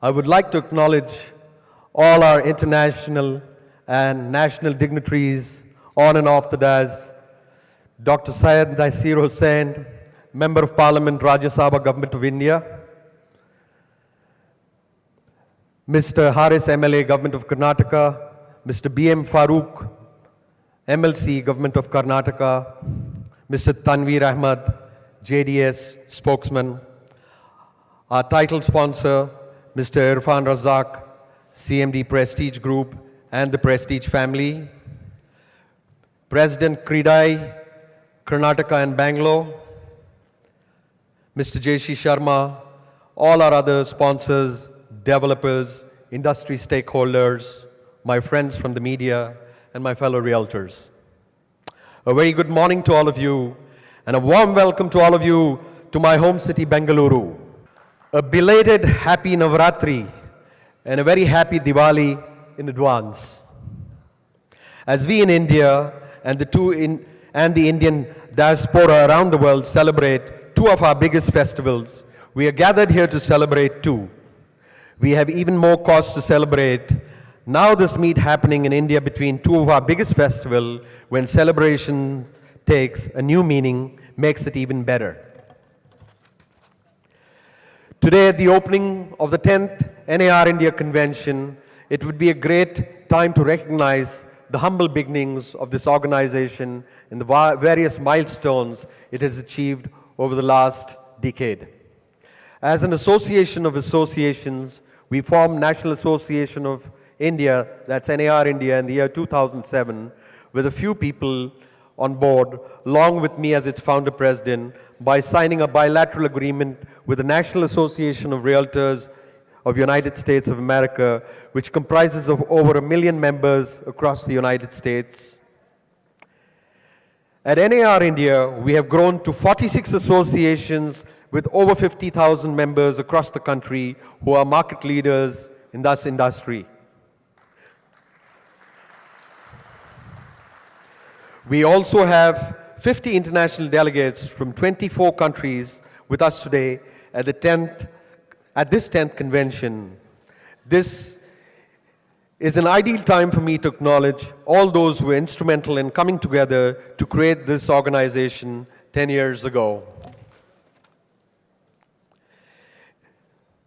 I would like to acknowledge all our international and national dignitaries on and off the dais. Dr. Syed Nasir Hussain, Member of Parliament, Rajya Sabha, Government of India. Mr. Haris MLA, Government of Karnataka. Mr. BM Farook, MLC, Government of Karnataka. Mr. Tanveer Ahmad, JDS spokesman. Our title sponsor, Mr. Irfan Razak, CMD Prestige Group and the Prestige family. President Kridai, Karnataka and Bangalore. Mr. J.C. Sharma, all our other sponsors, developers, industry stakeholders, my friends from the media, and my fellow realtors. A very good morning to all of you, and a warm welcome to all of you to my home city, Bengaluru. A belated happy Navaratri and a very happy Diwali in advance. As we in India and the Indian diaspora around the world celebrate two of our biggest festivals, we are gathered here to celebrate two. We have even more cause to celebrate. Now this meet happening in India between two of our biggest festivals, when celebration takes a new meaning, makes it even better. Today, at the opening of the 10th NAR-India Convention, it would be a great time to recognize the humble beginnings of this organization and the various milestones it has achieved over the last decade. As an association of associations, we formed National Association of India, that's NAR-India, in the year 2007, with a few people on board, along with me as its founder president, by signing a bilateral agreement with the National Association of Realtors of the United States of America, which comprises of over 1 million members across the United States. At NAR-India, we have grown to 46 associations with over 50,000 members across the country who are market leaders in this industry. We also have 50 international delegates from 24 countries with us today at this 10th convention. This is an ideal time for me to acknowledge all those who were instrumental in coming together to create this organization 10 years ago.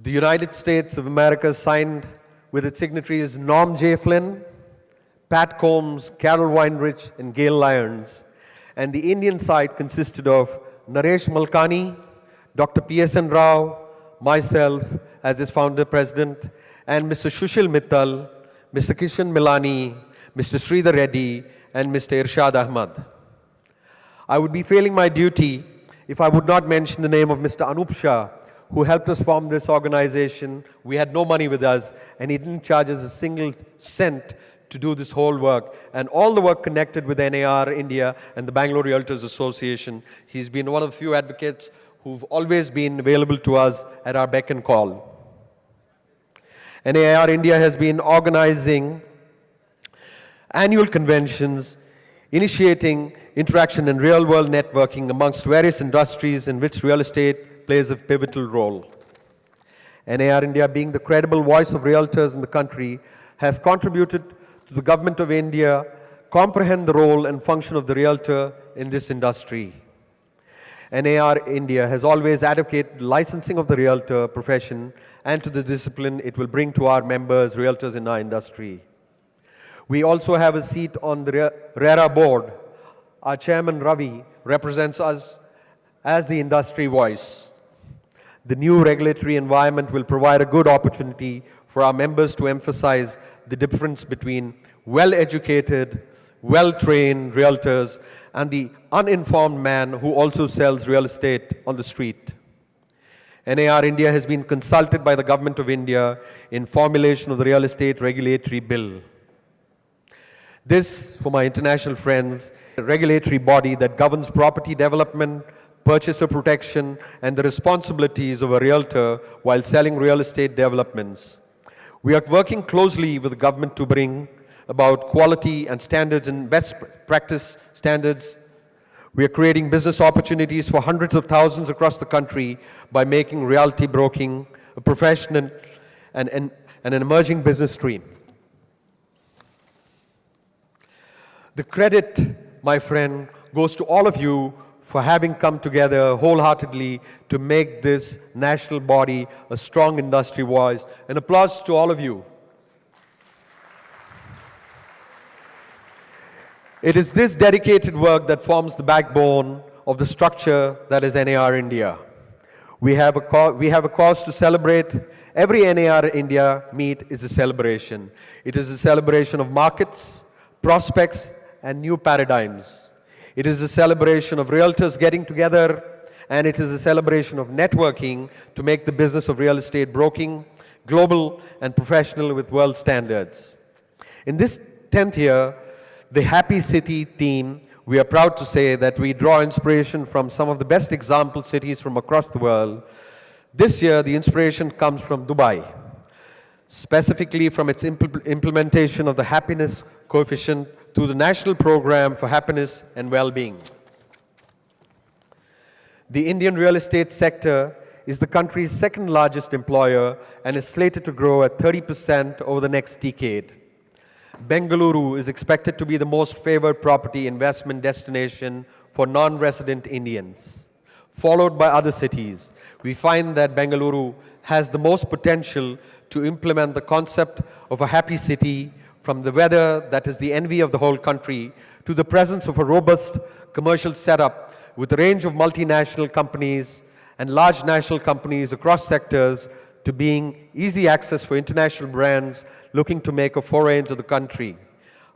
The United States of America signed with its signatories Norm J. Flynn, Pat Combs, Carol Weinrich, and Gail Lyons. And the Indian side consisted of Naresh Malkani, Dr. P.S.N. Rao, myself as its founder president, and Mr. Shushil Mittal, Mr. Kishan Milani, Mr. Sridhar Reddy, and Mr. Irshad Ahmad. I would be failing my duty if I would not mention the name of Mr. Anup Shah, who helped us form this organization. We had no money with us, and he didn't charge us a single cent to do this whole work, and all the work connected with NAR-India and the Bangalore Realtors Association. He's been one of the few advocates who've always been available to us at our beck and call. NAR-India has been organizing annual conventions, initiating interaction and real-world networking amongst various industries in which real estate plays a pivotal role. NAR-India, being the credible voice of realtors in the country, has contributed to the Government of India comprehend the role and function of the realtor in this industry. NAR-India has always advocated licensing of the realtor profession and to the discipline it will bring to our members, realtors in our industry. We also have a seat on the RERA board. Our chairman, Ravi, represents us as the industry voice. The new regulatory environment will provide a good opportunity for our members to emphasize the difference between well-educated, well-trained realtors and the uninformed man who also sells real estate on the street. NAR-India has been consulted by the Government of India in formulation of the Real Estate Regulatory Bill. This, for my international friends, a regulatory body that governs property development, purchaser protection, and the responsibilities of a realtor while selling real estate developments. We are working closely with the government to bring about quality and standards and best practice standards. We are creating business opportunities for hundreds of thousands across the country by making realty broking a professional and an emerging business stream. The credit, my friend, goes to all of you for having come together wholeheartedly to make this national body a strong industry voice. An applause to all of you. It is this dedicated work that forms the backbone of the structure that is Nar-India. We have a cause to celebrate. Every Nar-India meet is a celebration. It is a celebration of markets, prospects, and new paradigms. It is a celebration of realtors getting together, and it is a celebration of networking to make the business of real estate broking global and professional with world standards. In this 10th year, the Happy City theme, we are proud to say that we draw inspiration from some of the best example cities from across the world. This year, the inspiration comes from Dubai, specifically from its implementation of the happiness coefficient to the National Program for Happiness and Well-being. The Indian real estate sector is the country's second largest employer and is slated to grow at 30% over the next decade. Bengaluru is expected to be the most favored property investment destination for non-resident Indians, followed by other cities. We find that Bengaluru has the most potential to implement the concept of a happy city, from the weather that is the envy of the whole country to the presence of a robust commercial setup with a range of multinational companies and large national companies across sectors, to being easy access for international brands looking to make a foray into the country,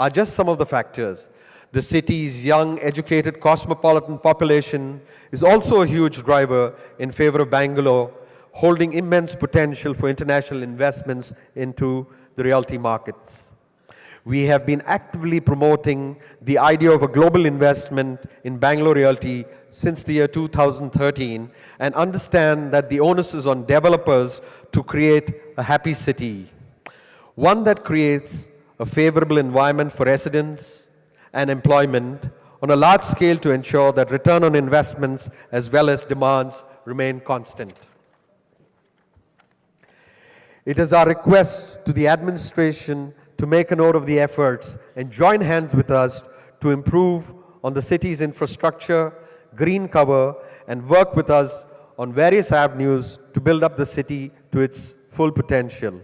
are just some of the factors. The city's young, educated, cosmopolitan population is also a huge driver in favor of Bangalore, holding immense potential for international investments into the realty markets. We have been actively promoting the idea of a global investment in Bangalore Realty since the year 2013 and understand that the onus is on developers to create a happy city, one that creates a favorable environment for residents and employment on a large scale to ensure that return on investments as well as demands remain constant. It is our request to the administration to make a note of the efforts and join hands with us to improve on the city's infrastructure, green cover, and work with us on various avenues to build up the city to its full potential.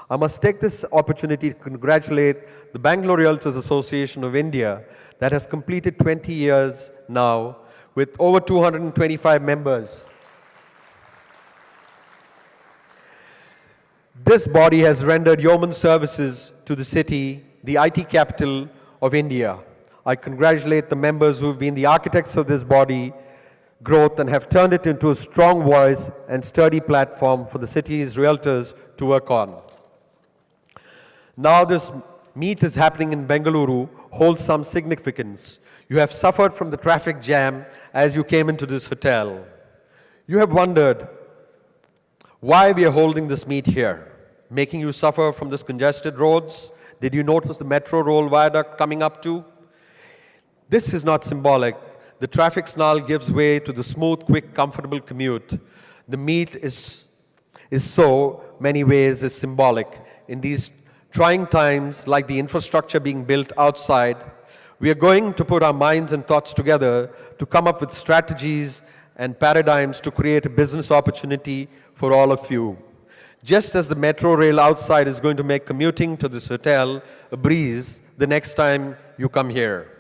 I must take this opportunity to congratulate the Bangalore Realtors Association of India that has completed 20 years now with over 225 members. This body has rendered yeoman services to the city, the IT capital of India. I congratulate the members who have been the architects of this body growth and have turned it into a strong voice and sturdy platform for the city's realtors to work on. Now this meet is happening in Bengaluru holds some significance. You have suffered from the traffic jam as you came into this hotel. You have wondered why we are holding this meet here, making you suffer from this congested roads. Did you notice the metro rail viaduct coming up too? This is not symbolic. The traffic snarl gives way to the smooth, quick, comfortable commute. The meet is so many ways is symbolic. In these trying times, like the infrastructure being built outside, we are going to put our minds and thoughts together to come up with strategies and paradigms to create a business opportunity for all of you. Just as the metro rail outside is going to make commuting to this hotel a breeze the next time you come here.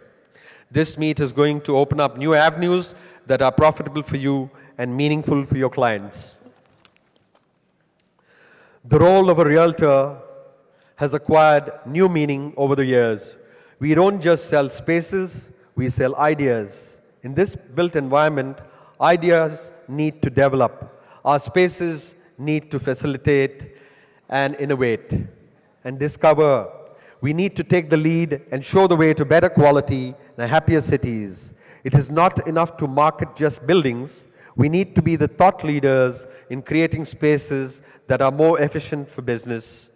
This meet is going to open up new avenues that are profitable for you and meaningful for your clients. The role of a realtor has acquired new meaning over the years. We don't just sell spaces, we sell ideas. In this built environment, ideas need to develop. Our spaces need to facilitate and innovate and discover. We need to take the lead and show the way to better quality and happier cities. It is not enough to market just buildings. We need to be the thought leaders in creating spaces that are more efficient for business,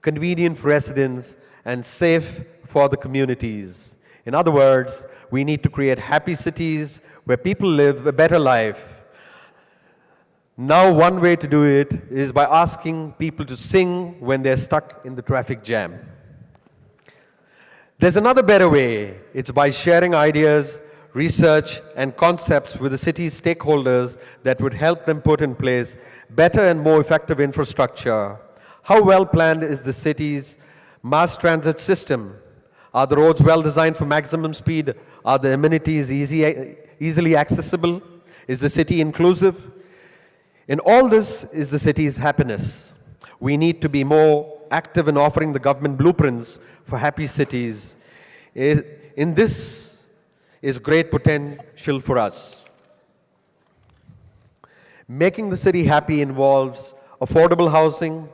convenient for residents, and safe for the communities. In other words, we need to create happy cities where people live a better life. Now, one way to do it is by asking people to sing when they're stuck in the traffic jam. There's another better way. It's by sharing ideas, research, and concepts with the city's stakeholders that would help them put in place better and more effective infrastructure. How well planned is the city's mass transit system? Are the roads well designed for maximum speed? Are the amenities easily accessible? Is the city inclusive? In all this is the city's happiness. We need to be more active in offering the government blueprints for happy cities. In this is great potential for us. Making the city happy involves affordable housing,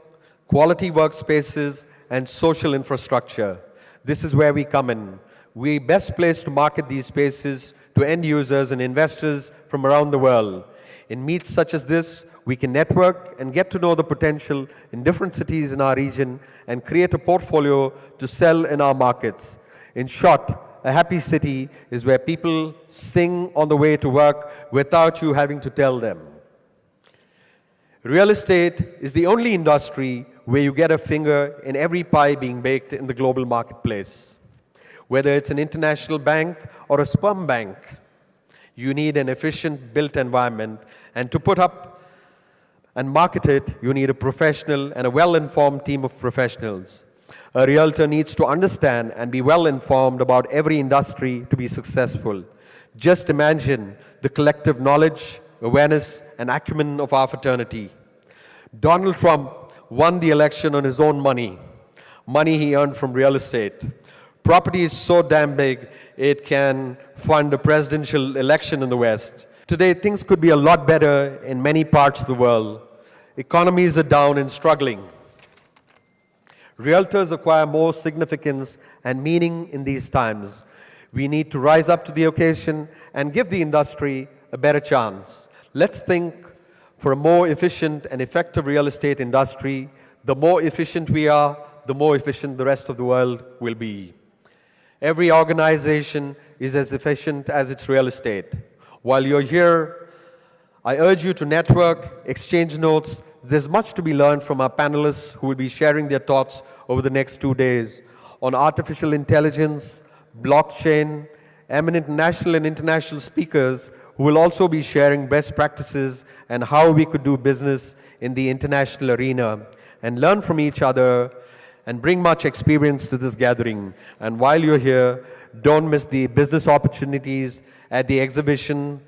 quality workspaces, and social infrastructure. This is where we come in. We're best placed to market these spaces to end users and investors from around the world. In meets such as this, we can network and get to know the potential in different cities in our region and create a portfolio to sell in our markets. In short, a happy city is where people sing on the way to work without you having to tell them. Real estate is the only industry where you get a finger in every pie being baked in the global marketplace. Whether it's an international bank or a sperm bank, you need an efficient built environment, and to put up and market it, you need a professional and a well-informed team of professionals. A realtor needs to understand and be well-informed about every industry to be successful. Just imagine the collective knowledge, awareness, and acumen of our fraternity. Donald Trump won the election on his own money he earned from real estate. Property is so damn big, it can fund a presidential election in the West. Today, things could be a lot better in many parts of the world. Economies are down and struggling. Realtors acquire more significance and meaning in these times. We need to rise up to the occasion and give the industry a better chance. Let's think for a more efficient and effective real estate industry. The more efficient we are, the more efficient the rest of the world will be. Every organization is as efficient as its real estate. While you're here, I urge you to network, exchange notes. There's much to be learned from our panelists who will be sharing their thoughts over the next 2 days on artificial intelligence, blockchain, eminent national and international speakers who will also be sharing best practices and how we could do business in the international arena and learn from each other and bring much experience to this gathering. And while you're here, don't miss the business opportunities at the exhibition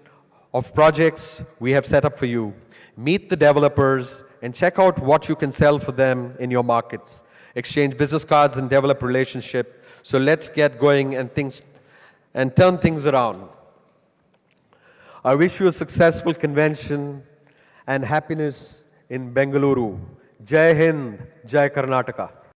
of projects we have set up for you. Meet the developers and check out what you can sell for them in your markets. Exchange business cards and develop relationship. So let's get going and turn things around. I wish you a successful convention and happiness in Bengaluru. Jai Hind, Jai Karnataka.